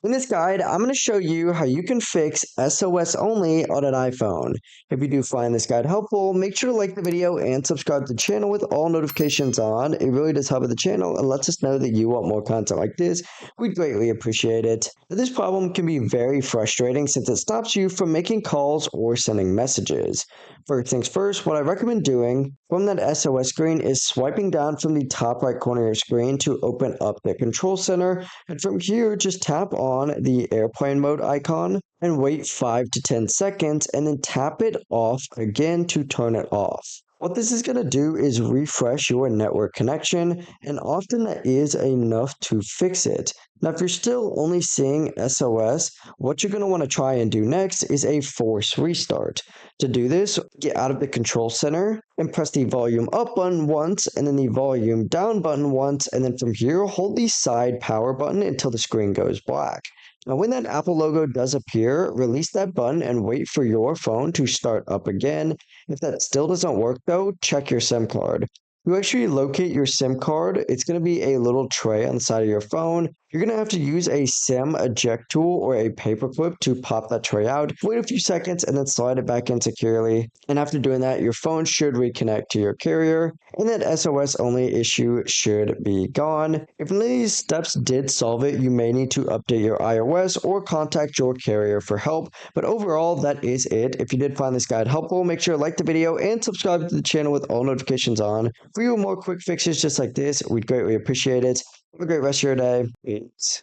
In this guide, I'm going to show you how you can fix SOS only on an iPhone. If you do find this guide helpful, make sure to like the video and subscribe to the channel with all notifications on. It really does help with the channel and lets us know that you want more content like this. We'd greatly appreciate it. This problem can be very frustrating since it stops you from making calls or sending messages. First things first, what I recommend doing from that SOS screen is swiping down from the top right corner of your screen to open up the control center, and from here just tap on the airplane mode icon and wait 5 to 10 seconds and then tap it off again to turn it off. What this is going to do is refresh your network connection, and often that is enough to fix it. Now, if you're still only seeing SOS, what you're going to want to try and do next is a force restart. To do this, get out of the control center and press the volume up button once and then the volume down button once, and then from here, hold the side power button until the screen goes black. Now, when that Apple logo does appear, release that button and wait for your phone to start up again. If that still doesn't work though, check your SIM card. To actually locate your SIM card, it's going to be a little tray on the side of your phone. You're going to have to use a SIM eject tool or a paperclip to pop that tray out. Wait a few seconds and then slide it back in securely. And after doing that, your phone should reconnect to your carrier, and that SOS only issue should be gone. If none of these steps did solve it, you may need to update your iOS or contact your carrier for help. But overall, that is it. If you did find this guide helpful, make sure to like the video and subscribe to the channel with all notifications on. For you more quick fixes just like this, we'd greatly appreciate it. Have a great rest of your day. Peace.